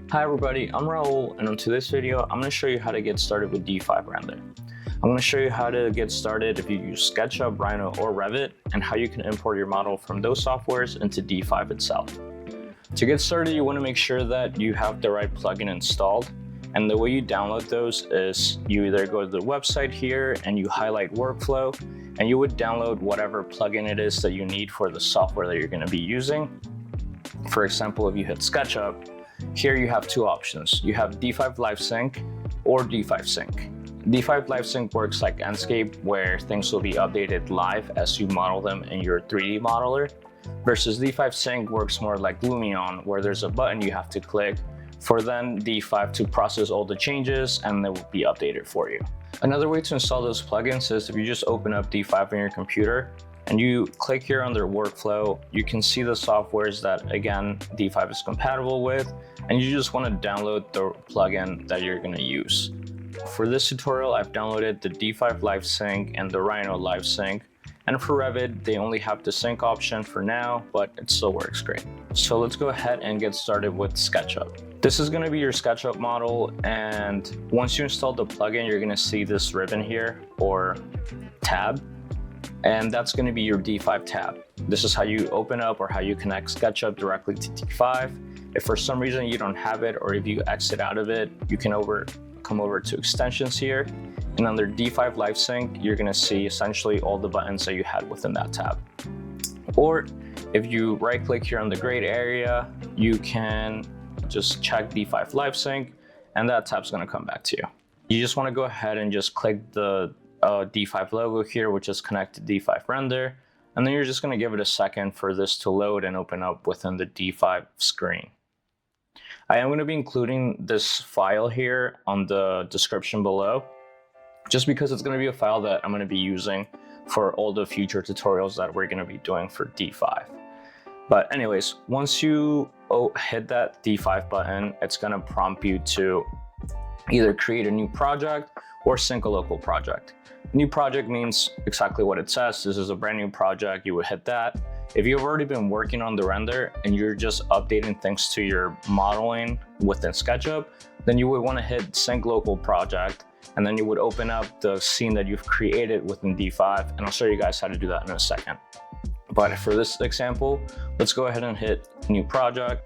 Hi everybody, I'm Raul, and on today's video, I'm going to show you how to get started with D5 Render. I'm going to show you how to get started if you use Sketchup, Rhino, or Revit, and how you can import your model from those softwares into D5 itself. To get started, you want to make sure that you have the right plugin installed, and the way you download those is you either go to the website here and you highlight workflow, and you would download whatever plugin it is that you need for the software that you're going to be using. For example, if you hit Sketchup, here you have two options. You have D5 Live Sync or D5 Sync. D5 Live Sync works like Enscape, where things will be updated live as you model them in your 3D modeler, versus D5 Sync works more like Lumion, where there's a button you have to click for then D5 to process all the changes and they will be updated for you. Another way to install those plugins is if you just open up D5 on your computer and you click here under workflow, you can see the softwares that, again, D5 is compatible with, and you just want to download the plugin that you're going to use. For this tutorial, I've downloaded the D5 Live Sync and the Rhino Live Sync, and for Revit, they only have the sync option for now, but it still works great. So let's go ahead and get started with SketchUp. This is going to be your SketchUp model, and once you install the plugin, you're going to see this ribbon here, or tab, and that's going to be your D5 tab. This is how you open up or how you connect SketchUp directly to D5. If for some reason you don't have it, or if you exit out of it, you can come over to extensions here, and under D5 Live Sync, you're going to see essentially all the buttons that you had within that tab. Or if you right click here on the gray area, you can just check D5 Live Sync, and that tab's going to come back to you. You just want to go ahead and just click the D5 logo here, which is connected to D5 Render, and then you're just going to give it a second for this to load and open up within the D5 screen. I am going to be including this file here on the description below, just because it's going to be a file that I'm going to be using for all the future tutorials that we're going to be doing for D5. But anyways, once you hit that D5 button, it's going to prompt you to either create a new project or sync a local project. New project means exactly what it says. This is a brand new project. You would hit that. If you've already been working on the render and you're just updating things to your modeling within SketchUp, then you would want to hit sync local project, and then you would open up the scene that you've created within D5, and I'll show you guys how to do that in a second. But for this example, let's go ahead and hit new project,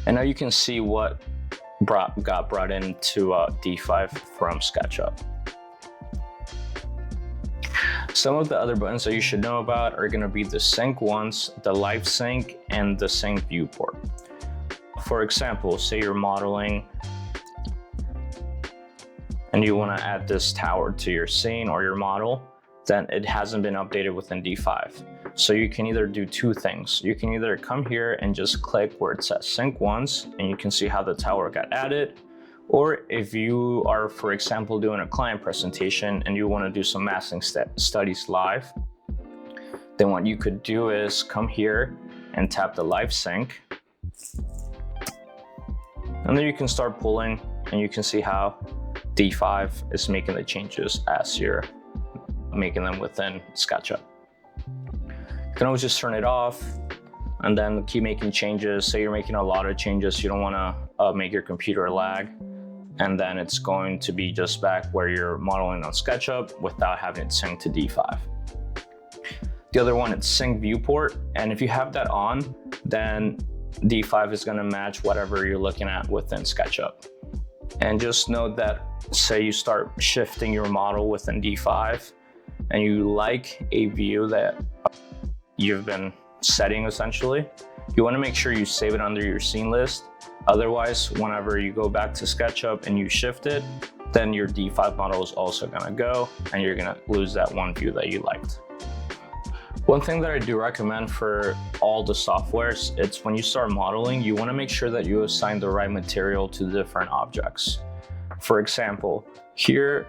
and now you can see what got brought into D5 from SketchUp. Some of the other buttons that you should know about are going to be the sync ones, the live sync, and the sync viewport. For example, say you're modeling and you want to add this tower to your scene or your model, then it hasn't been updated within D5. So you can either do two things. You can either come here and just click where it says sync once, and you can see how the tower got added. Or if you are, for example, doing a client presentation and you want to do some masking studies live, then what you could do is come here and tap the live sync. And then you can start pulling, and you can see how D5 is making the changes as you're making them within SketchUp. You can always just turn it off and then keep making changes. Say you're making a lot of changes, you don't want to make your computer lag, and then it's going to be just back where you're modeling on SketchUp without having it sync to D5. The other one is sync viewport, and if you have that on, then D5 is going to match whatever you're looking at within SketchUp. And just note that, say you start shifting your model within D5 and you like a view that you've been setting essentially, you want to make sure you save it under your scene list. Otherwise, whenever you go back to SketchUp and you shift it, then your D5 model is also going to go and you're going to lose that one view that you liked. One thing that I do recommend for all the softwares, it's when you start modeling, you want to make sure that you assign the right material to the different objects. For example, here,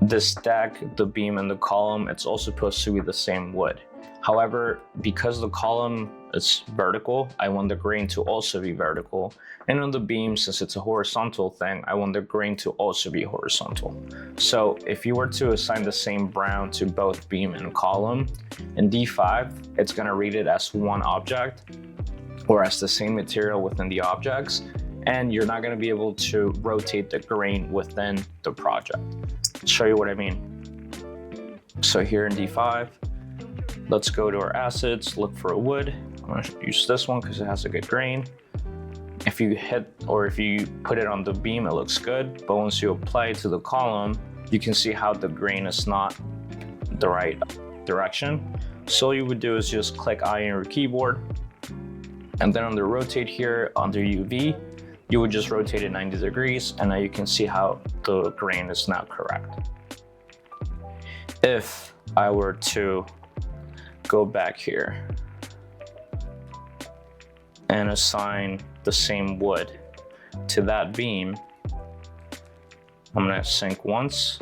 the stack, the beam, and the column, it's all supposed to be the same wood. However, because the column is vertical, I want the grain to also be vertical. And on the beam, since it's a horizontal thing, I want the grain to also be horizontal. So if you were to assign the same brown to both beam and column, in D5, it's going to read it as one object or as the same material within the objects. and you're not going to be able to rotate the grain within the project. I'll show you what I mean. So here in D5, let's go to our assets, look for a wood. I'm going to use this one because it has a good grain. If you hit or if you put it on the beam, it looks good, but once you apply it to the column, you can see how the grain is not the right direction. So all you would do is just click I on your keyboard, and then on the rotate here under UV, you would just rotate it 90 degrees, and now you can see how the grain is not correct. If I were to go back here and assign the same wood to that beam, I'm gonna sync once.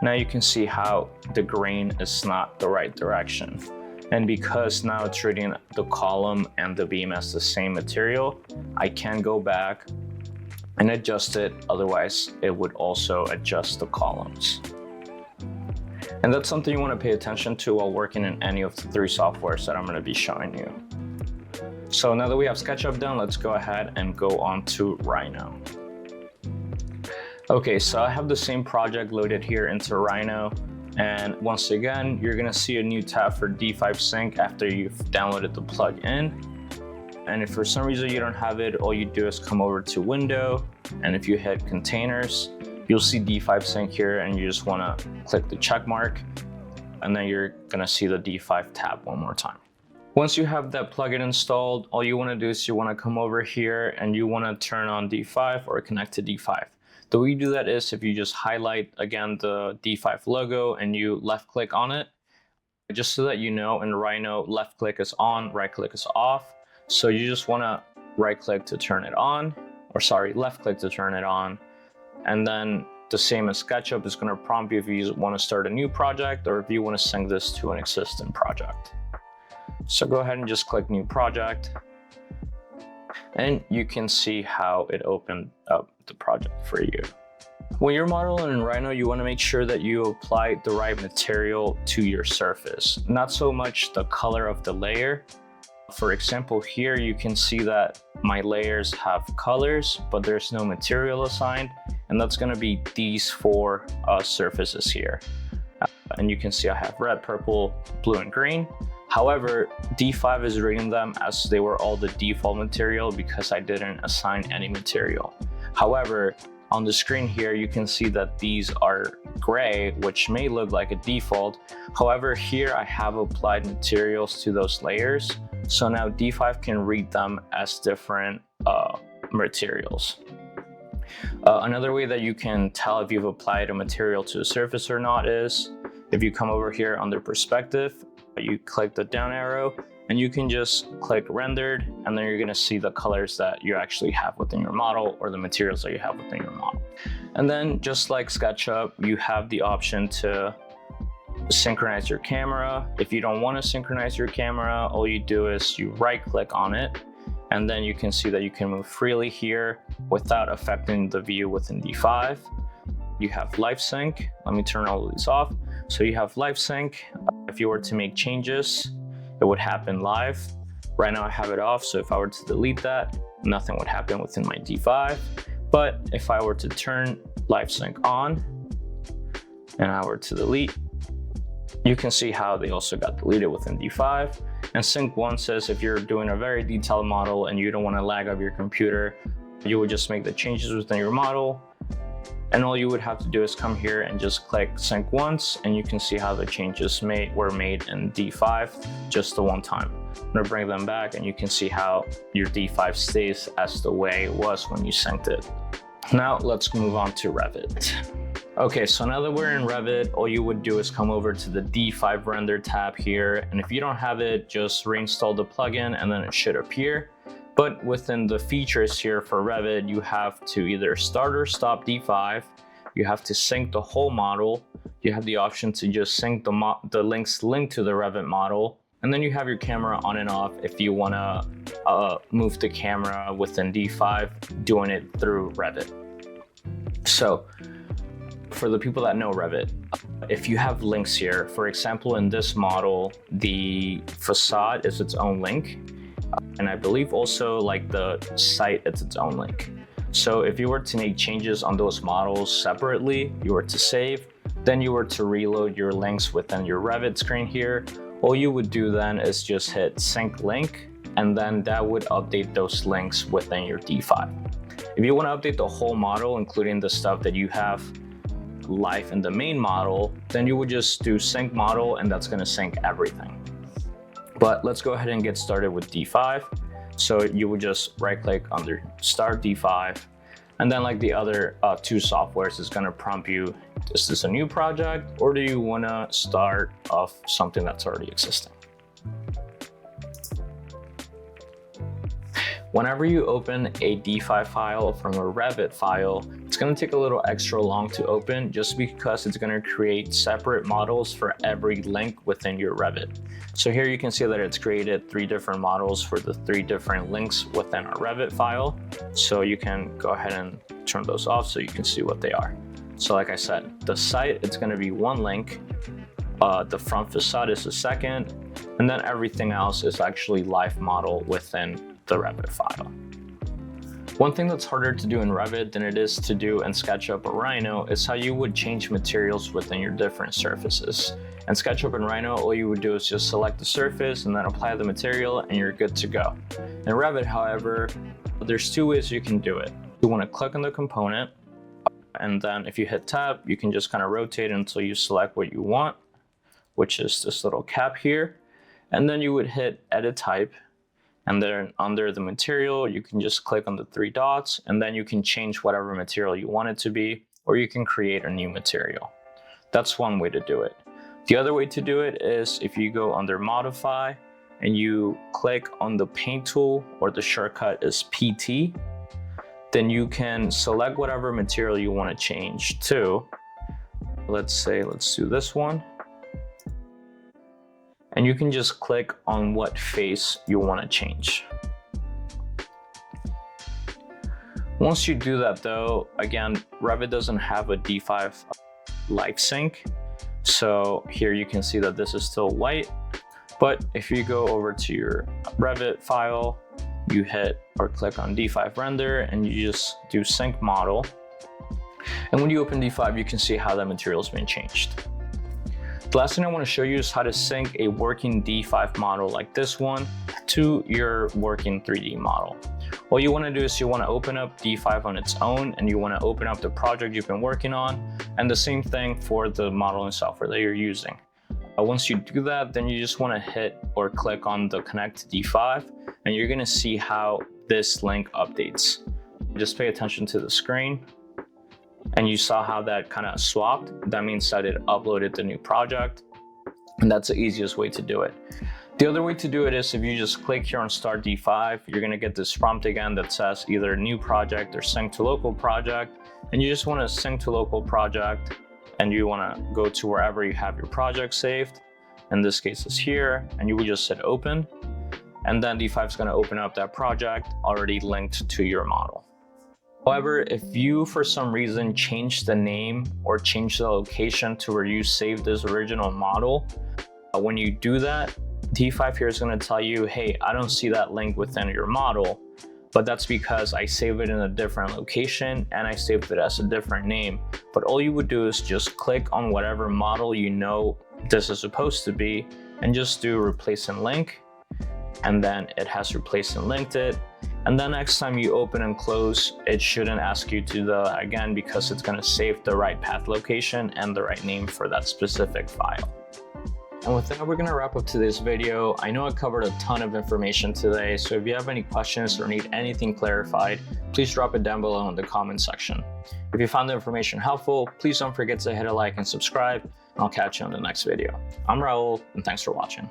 Now you can see how the grain is not the right direction. And because now it's treating the column and the beam as the same material, I can go back and adjust it. Otherwise, it would also adjust the columns. And that's something you want to pay attention to while working in any of the 3 softwares that I'm going to be showing you. So now that we have SketchUp done, let's go ahead and go on to Rhino. Okay, so I have the same project loaded here into Rhino. And once again, you're going to see a new tab for D5 Sync after you've downloaded the plugin. And if for some reason you don't have it, all you do is come over to Window, and if you hit Containers, you'll see D5 Sync here, and you just want to click the check mark, and then you're going to see the D5 tab one more time. Once you have that plugin installed, all you want to do is you want to come over here and you want to turn on D5 or connect to D5. The way you do that is if you just highlight again the D5 logo and you left click on it. Just so that you know, in Rhino, left click is on, right click is off. So you just want to right click to turn it on, or sorry, left click to turn it on. And then the same as SketchUp is going to prompt you if you want to start a new project or if you want to sync this to an existing project. So go ahead and just click New Project, and you can see how it opened up the project for you. When you're modeling in Rhino, you want to make sure that you apply the right material to your surface, not so much the color of the layer. For example, here you can see that my layers have colors, but there's no material assigned, and that's going to be these 4 surfaces here. And you can see I have red, purple, blue, and green. However, D5 is rating them as they were all the default material because I didn't assign any material. However, on the screen here, you can see that these are gray, which may look like a default. However, here I have applied materials to those layers. So now D5 can read them as different materials. Another way that you can tell if you've applied a material to a surface or not is if you come over here under perspective, you click the down arrow and you can just click rendered, and then you're going to see the colors that you actually have within your model or the materials that you have within your model. And then just like SketchUp, you have the option to synchronize your camera. If you don't want to synchronize your camera, all you do is you right click on it, and then you can see that you can move freely here without affecting the view within D5. You have live sync. Let me turn all of these off. So you have live sync. If you were to make changes, it would happen live. Right now I have it off, so if I were to delete that, nothing would happen within my D5. But if I were to turn live sync on and I were to delete, you can see how they also got deleted within D5. And sync 1 says if you're doing a very detailed model and you don't want to lag up your computer, you would just make the changes within your model. And all you would have to do is come here and just click sync once, and you can see how the changes were made in D5 just the one time. I'm gonna bring them back, and you can see how your D5 stays as the way it was when you synced it. Now let's move on to Revit. Okay, so now that we're in Revit, all you would do is come over to the D5 render tab here, and if you don't have it, just reinstall the plugin and then it should appear. But within the features here for Revit, you have to either start or stop D5, you have to sync the whole model, you have the option to just sync the links linked to the Revit model, and then you have your camera on and off if you want to move the camera within D5, doing it through Revit. So for the people that know Revit, if you have links here, for example, in this model, the facade is its own link. And I believe also like the site, it's its own link. So if you were to make changes on those models separately, you were to save, then you were to reload your links within your Revit screen here, all you would do then is just hit sync link, and then that would update those links within your D5. If you want to update the whole model, including the stuff that you have live in the main model, then you would just do sync model, and that's going to sync everything. But let's go ahead and get started with D5. So you would just right click under start D5, and then like the other two softwares is going to prompt you, is this a new project or do you want to start off something that's already existing? Whenever you open a D5 file from a Revit file, it's going to take a little extra long to open just because it's going to create separate models for every link within your Revit. So here you can see that it's created 3 different models for the 3 different links within our Revit file. So you can go ahead and turn those off so you can see what they are. So like I said, the site, it's going to be 1 link. The front facade is the second, and then everything else is actually live model within the Revit file. One thing that's harder to do in Revit than it is to do in SketchUp or Rhino is how you would change materials within your different surfaces. In SketchUp and Rhino, all you would do is just select the surface and then apply the material and you're good to go. In Revit, however, there's 2 ways you can do it. You want to click on the component, and then if you hit tab, you can just kind of rotate until you select what you want, which is this little cap here. And then you would hit edit type. And then under the material, you can just click on the 3 dots, and then you can change whatever material you want it to be, or you can create a new material. That's one way to do it. The other way to do it is if you go under modify and you click on the paint tool, or the shortcut is PT, then you can select whatever material you want to change to. Let's do this one. And you can just click on what face you want to change. Once you do that though, again, Revit doesn't have a D5 live sync. So here you can see that this is still white. But if you go over to your Revit file, you hit or click on D5 render and you just do sync model. And when you open D5, you can see how that material has been changed. The last thing I want to show you is how to sync a working D5 model like this one to your working 3D model. All you want to do is you want to open up D5 on its own, and you want to open up the project you've been working on, and the same thing for the modeling software that you're using. Once you do that, then you just want to hit or click on the connect to D5, and you're going to see how this link updates. Just pay attention to the screen. And you saw how that kind of swapped. That means that it uploaded the new project, and that's the easiest way to do it. The other way to do it is if you just click here on start D5, you're going to get this prompt again that says either new project or sync to local project, and you just want to sync to local project, and you want to go to wherever you have your project saved. In this case it's here, and you would just hit open, and then D5 is going to open up that project already linked to your model. However, if you for some reason change the name or change the location to where you saved this original model, when you do that, D5 here is going to tell you, hey, I don't see that link within your model, but that's because I saved it in a different location and I saved it as a different name. But all you would do is just click on whatever model you know this is supposed to be and just do replace and link, and then it has replaced and linked it. And then next time you open and close, it shouldn't ask you to the again, because it's going to save the right path location and the right name for that specific file. And with that, we're going to wrap up today's video. I know I covered a ton of information today, so if you have any questions or need anything clarified, please drop it down below in the comment section. If you found the information helpful, please don't forget to hit a like and subscribe, and I'll catch you on the next video. I'm Raul, and thanks for watching.